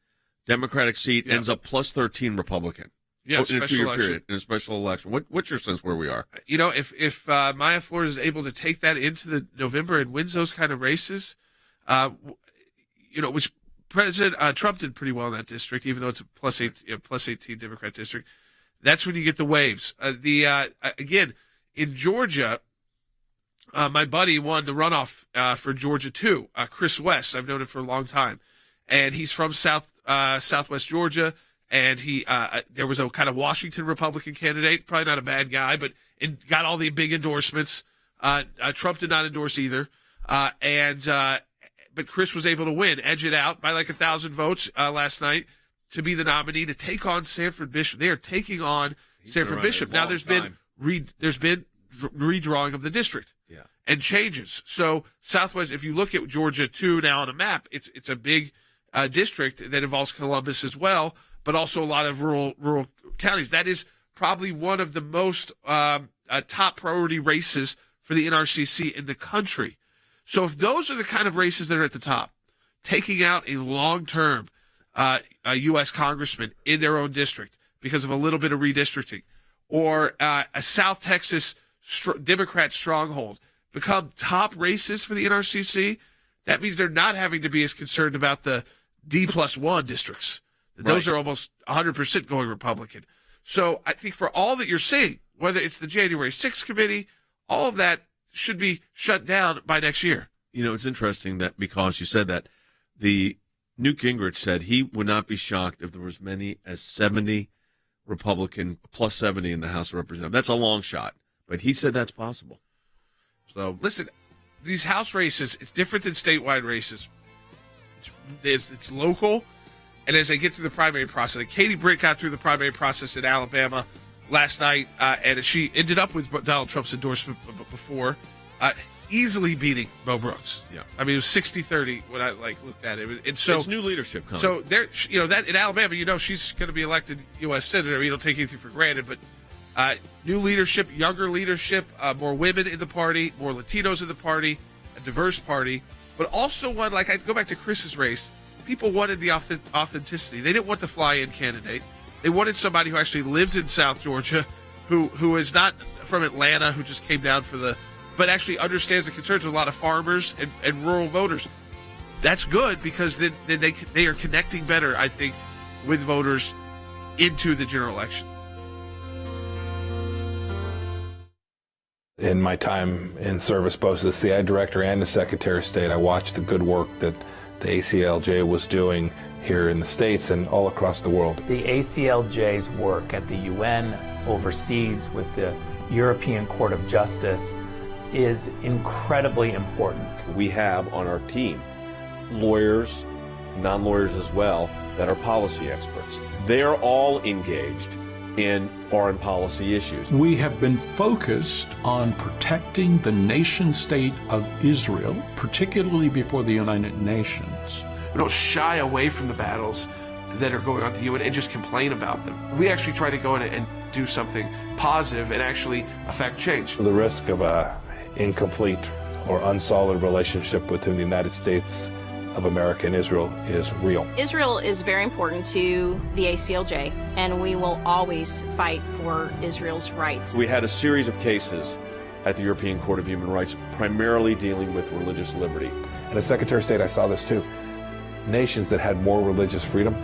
Democratic seat ends up plus 13 Republican. Yeah, in a 2-year period, in a special election. What's your sense where we are? You know, if Maya Flores is able to take that into the November and wins those kind of races, which President Trump did pretty well in that district, even though it's a plus 18 Democrat district, that's when you get the waves. Again, in Georgia, my buddy won the runoff for Georgia too. Chris West, I've known him for a long time, and he's from Southwest Georgia. And there was a kind of Washington Republican candidate, probably not a bad guy, but got all the big endorsements. Trump did not endorse either, but Chris was able to win, edge it out by like 1,000 votes last night to be the nominee to take on Sanford Bishop. They are taking on Sanford Bishop. Now there's been redrawing of the district. And changes. So Southwest, if you look at Georgia 2 now on a map, it's a big district that involves Columbus as well, but also a lot of rural counties. That is probably one of the most top priority races for the NRCC in the country. So if those are the kind of races that are at the top, taking out a long-term U.S. congressman in their own district because of a little bit of redistricting, or a South Texas Democrat stronghold, become top races for the NRCC, that means they're not having to be as concerned about the D+1 districts. Those are almost 100% going Republican. So I think for all that you're seeing, whether it's the January 6th committee, all of that should be shut down by next year. You know, it's interesting that because you said that, the Newt Gingrich said he would not be shocked if there was as many as 70 Republican plus 70 in the House of Representatives. That's a long shot, but he said that's possible. So listen, these House races, it's different than statewide races. It's local, and as they get through the primary process, like Katie Britt got through the primary process in Alabama last night, and she ended up with Donald Trump's endorsement before, easily beating Bo Brooks. Yeah, I mean it was 60-30 when I looked at it, and so it's new leadership coming. So there, that in Alabama, she's going to be elected U.S. senator. You don't take anything for granted, but. New leadership, younger leadership, more women in the party, more Latinos in the party, a diverse party, but also one, I go back to Chris's race, people wanted the authenticity. They didn't want the fly-in candidate. They wanted somebody who actually lives in South Georgia, who is not from Atlanta, who just came down but actually understands the concerns of a lot of farmers and rural voters. That's good because then they are connecting better, I think, with voters into the general election. In my time in service, both as the CI director and as Secretary of State, I watched the good work that the ACLJ was doing here in the States and all across the world. The ACLJ's work at the UN, overseas with the European Court of Justice, is incredibly important. We have on our team lawyers, non-lawyers as well, that are policy experts. They're all engaged in foreign policy issues. We have been focused on protecting the nation state of Israel, particularly before the United Nations. We don't shy away from the battles that are going on at the UN and just complain about them. We actually try to go in and do something positive and actually affect change. The risk of an incomplete or unsolid relationship between the United States of America and Israel is real. Israel is very important to the ACLJ, and we will always fight for Israel's rights. We had a series of cases at the European Court of Human Rights, primarily dealing with religious liberty. And as Secretary of State, I saw this too. Nations that had more religious freedom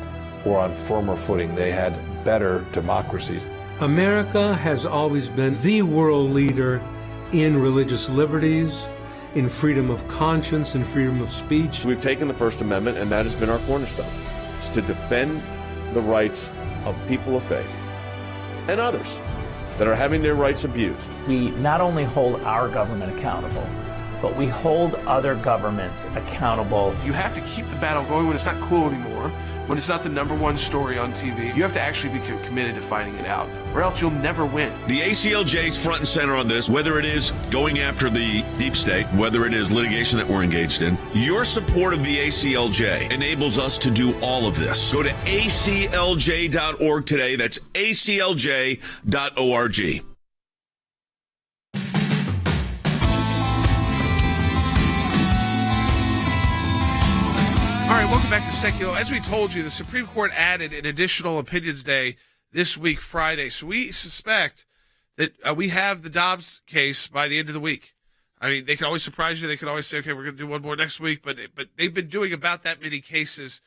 were on firmer footing. They had better democracies America has always been the world leader in religious liberties, in freedom of conscience and freedom of speech. We've taken the First Amendment, and that has been our cornerstone. It's to defend the rights of people of faith and others that are having their rights abused. We not only hold our government accountable, but we hold other governments accountable. You have to keep the battle going when it's not cool anymore, when it's not the #1 story on TV. You have to actually be committed to fighting it out, or else you'll never win. The ACLJ's front and center on this, whether it is going after the deep state, whether it is litigation that we're engaged in. Your support of the ACLJ enables us to do all of this. Go to aclj.org today. That's aclj.org. All right, welcome back to Sekulow. As we told you, the Supreme Court added an additional Opinions Day this week, Friday. So we suspect that we have the Dobbs case by the end of the week. I mean, they can always surprise you. They can always say, okay, we're going to do one more next week. But they've been doing about that many cases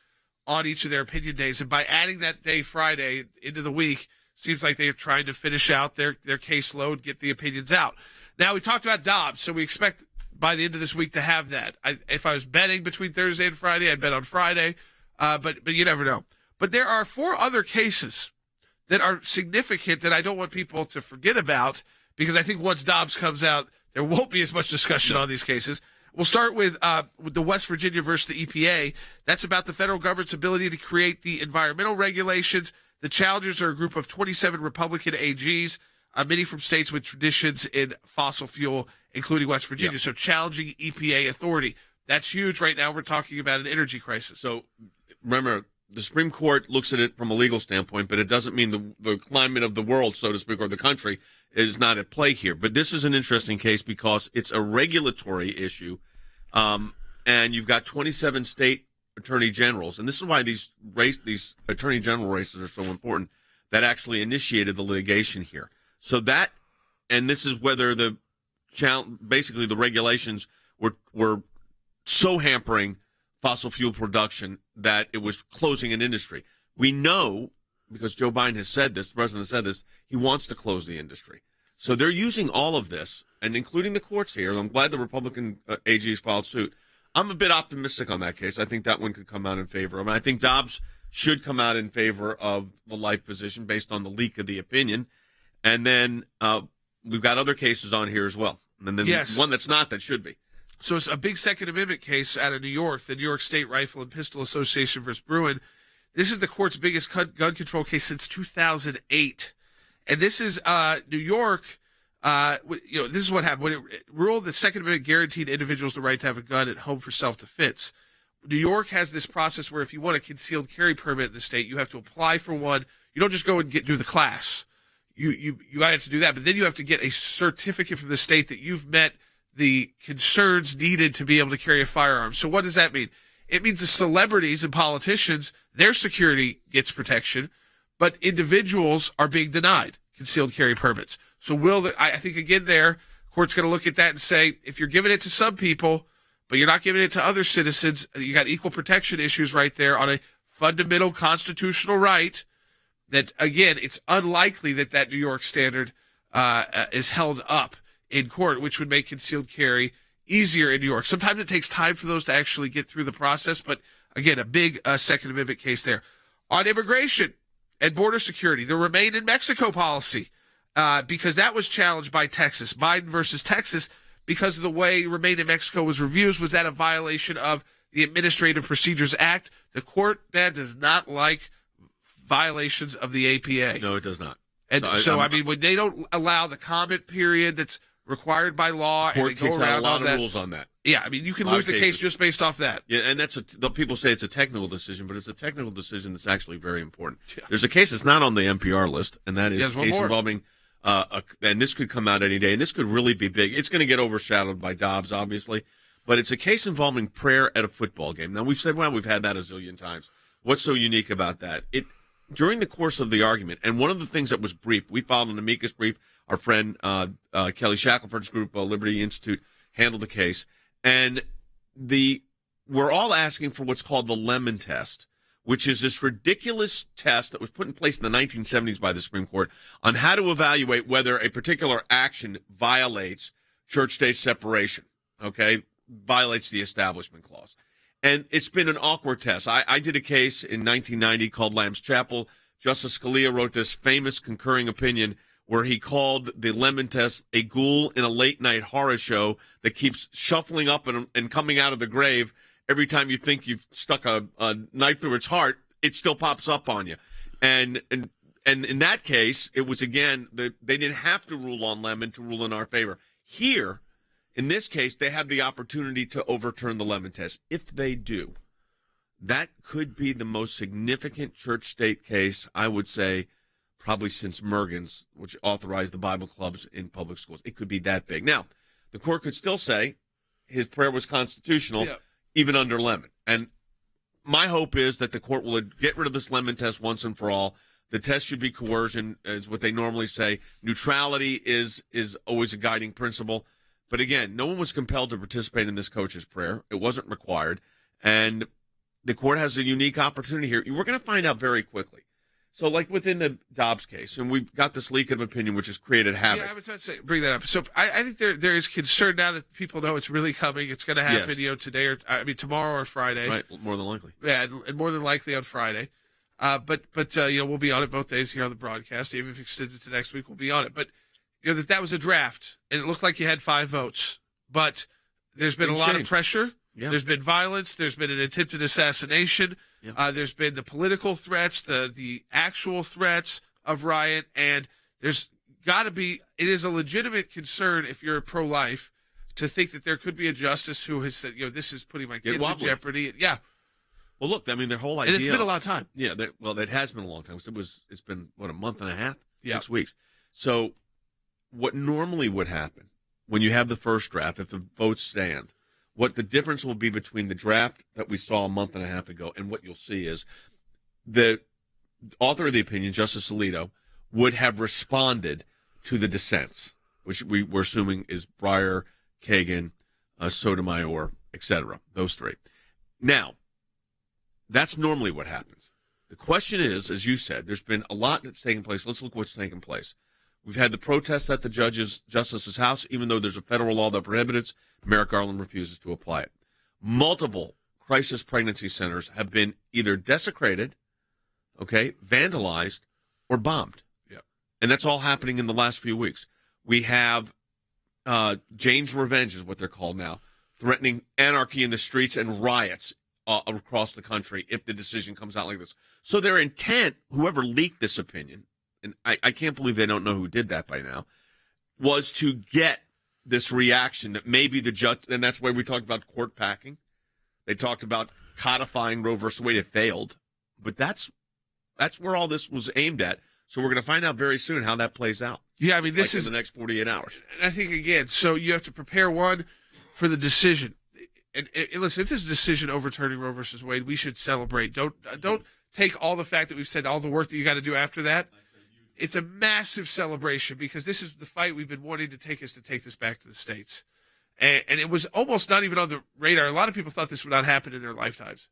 on each of their opinion days. And by adding that day, Friday, into the week, seems like they're trying to finish out their caseload, get the opinions out. Now, we talked about Dobbs, so we expect by the end of this week to have that. If I was betting between Thursday and Friday, I'd bet on Friday, but you never know. But there are 4 other cases that are significant that I don't want people to forget about, because I think once Dobbs comes out, there won't be as much discussion on these cases. We'll start with the West Virginia versus the EPA. That's about the federal government's ability to create the environmental regulations. The challengers are a group of 27 Republican AGs, many from states with traditions in fossil fuel, including West Virginia. So challenging EPA authority. That's huge right now. We're talking about an energy crisis. So remember, the Supreme Court looks at it from a legal standpoint, but it doesn't mean the climate of the world, so to speak, or the country is not at play here. But this is an interesting case because it's a regulatory issue, and you've got 27 state attorney generals, and this is why these attorney general races are so important, that actually initiated the litigation here. So that, and this is whether basically the regulations were so hampering fossil fuel production that it was closing an industry. We know, because Joe Biden has said this, the president has said this, he wants to close the industry. So they're using all of this, and including the courts here. I'm glad the Republican AGs filed suit. I'm a bit optimistic on that case. I think that one could come out in favor. I mean, I think Dobbs should come out in favor of the life position based on the leak of the opinion. And then we've got other cases on here as well. And then one that's not, that should be. So it's a big Second Amendment case out of New York, the New York State Rifle and Pistol Association versus Bruin. This is the court's biggest gun control case since 2008. And this is New York. This is what happened. When it ruled the Second Amendment guaranteed individuals the right to have a gun at home for self-defense. New York has this process where if you want a concealed carry permit in the state, you have to apply for one. You don't just go and do the class. You have to do that, but then you have to get a certificate from the state that you've met the concerns needed to be able to carry a firearm. So what does that mean? It means the celebrities and politicians, their security gets protection, but individuals are being denied concealed carry permits. So I think again there, court's going to look at that and say, if you're giving it to some people, but you're not giving it to other citizens, you got equal protection issues right there on a fundamental constitutional right. That, again, it's unlikely that New York standard is held up in court, which would make concealed carry easier in New York. Sometimes it takes time for those to actually get through the process, but, again, a big Second Amendment case there. On immigration and border security, the Remain in Mexico policy, because that was challenged by Texas. Biden versus Texas, because of the way Remain in Mexico was reviewed, was that a violation of the Administrative Procedures Act? The court, does not like violations of the APA. No, it does not. And I mean, when they don't allow the comment period that's required by law, and they go around a lot of of rules on that. Yeah, I mean, you can lose the case just based off that. Yeah, and people say it's a technical decision, but it's a technical decision that's actually very important. Yeah. There's a case that's not on the NPR list, and that is a case involving, and this could come out any day, and this could really be big. It's going to get overshadowed by Dobbs, obviously, but it's a case involving prayer at a football game. Now, we've said, well, we've had that a zillion times. What's so unique about that? During the course of the argument, and one of the things that was briefed, we filed an amicus brief. Our friend Kelly Shackelford's group, Liberty Institute, handled the case. And we're all asking for what's called the Lemon test, which is this ridiculous test that was put in place in the 1970s by the Supreme Court on how to evaluate whether a particular action violates church-state separation, okay, violates the Establishment Clause. And it's been an awkward test. I did a case in 1990 called Lamb's Chapel. Justice Scalia wrote this famous concurring opinion where he called the Lemon test a ghoul in a late-night horror show that keeps shuffling up and coming out of the grave. Every time you think you've stuck a knife through its heart, it still pops up on you. And in that case, it was, again, they didn't have to rule on Lemon to rule in our favor. Here, in this case, they have the opportunity to overturn the Lemon test. If they do, that could be the most significant church-state case, I would say, probably since Mergens, which authorized the Bible clubs in public schools. It could be that big. Now, the court could still say his prayer was constitutional, even under Lemon. And my hope is that the court will get rid of this Lemon test once and for all. The test should be coercion, is what they normally say. Neutrality is always a guiding principle. But again, no one was compelled to participate in this coach's prayer. It wasn't required. And the court has a unique opportunity here. We're going to find out very quickly. So, like within the Dobbs case, and we've got this leak of opinion, which has created havoc. Yeah, I was about to say, bring that up. So, I think there is concern now that people know it's really coming. It's going to happen, today or tomorrow or Friday. Right, more than likely. Yeah, and more than likely on Friday. But we'll be on it both days here on the broadcast. Even if it extends it to next week, we'll be on it. But that was a draft, and it looked like you had 5 votes. But there's been a lot of pressure. Yeah. There's been violence. There's been an attempted assassination. Yeah. There's been the political threats, the actual threats of riot, and there's got to be. It is a legitimate concern if you're pro-life to think that there could be a justice who has said, this is putting my kids in jeopardy. Yeah. Well, look, I mean, their whole idea. And it's been a long time. Yeah. It has been a long time. It's been a month and a half, 6 weeks. So, what normally would happen when you have the first draft, if the votes stand, what the difference will be between the draft that we saw a month and a half ago and what you'll see is the author of the opinion, Justice Alito, would have responded to the dissents, which we're assuming is Breyer, Kagan, Sotomayor, etc., those 3. Now, that's normally what happens. The question is, as you said, there's been a lot that's taken place. Let's look what's taken place. We've had the protests at the Justice's house, even though there's a federal law that prohibits it. Merrick Garland refuses to apply it. Multiple crisis pregnancy centers have been either desecrated, vandalized, or bombed. Yeah. And that's all happening in the last few weeks. We have Jane's Revenge is what they're called now, threatening anarchy in the streets and riots across the country if the decision comes out like this. So their intent, whoever leaked this opinion, and I can't believe they don't know who did that by now, was to get this reaction that maybe the judge, and that's why we talked about court packing. They talked about codifying Roe versus Wade. It failed. But that's where all this was aimed at. So we're going to find out very soon how that plays out. Yeah, I mean, this is in the next 48 hours. And I think, again, so you have to prepare for the decision. And listen, if this decision overturning Roe versus Wade, we should celebrate. Don't take all the fact that we've said all the work that you got to do after that. It's a massive celebration because this is the fight we've been wanting to take this back to the states. And it was almost not even on the radar. A lot of people thought this would not happen in their lifetimes.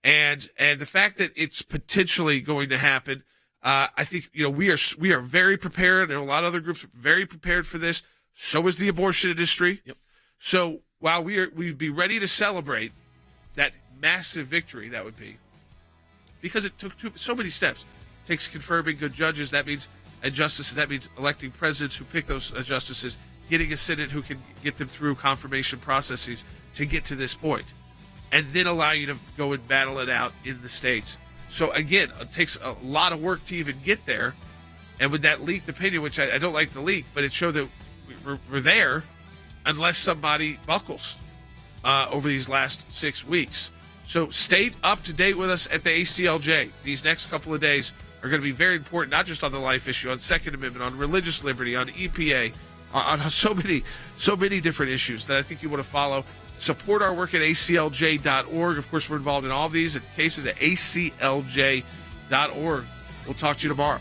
And the fact that it's potentially going to happen, I think, we are very prepared, and a lot of other groups are very prepared for this. So is the abortion industry. Yep. So while we'd be ready to celebrate that massive victory, that would be, because it took so many steps. It takes confirming good judges, and justices, that means electing presidents who pick those justices, getting a Senate who can get them through confirmation processes to get to this point, and then allow you to go and battle it out in the states. So again, it takes a lot of work to even get there. And with that leaked opinion, which I don't like the leak, but it showed that we're there unless somebody buckles over these last 6 weeks. So stay up to date with us at the ACLJ. These next couple of days are going to be very important, not just on the life issue, on Second Amendment, on religious liberty, on EPA, on so many different issues that I think you want to follow. Support our work at aclj.org. Of course, we're involved in all of these cases at aclj.org. We'll talk to you tomorrow.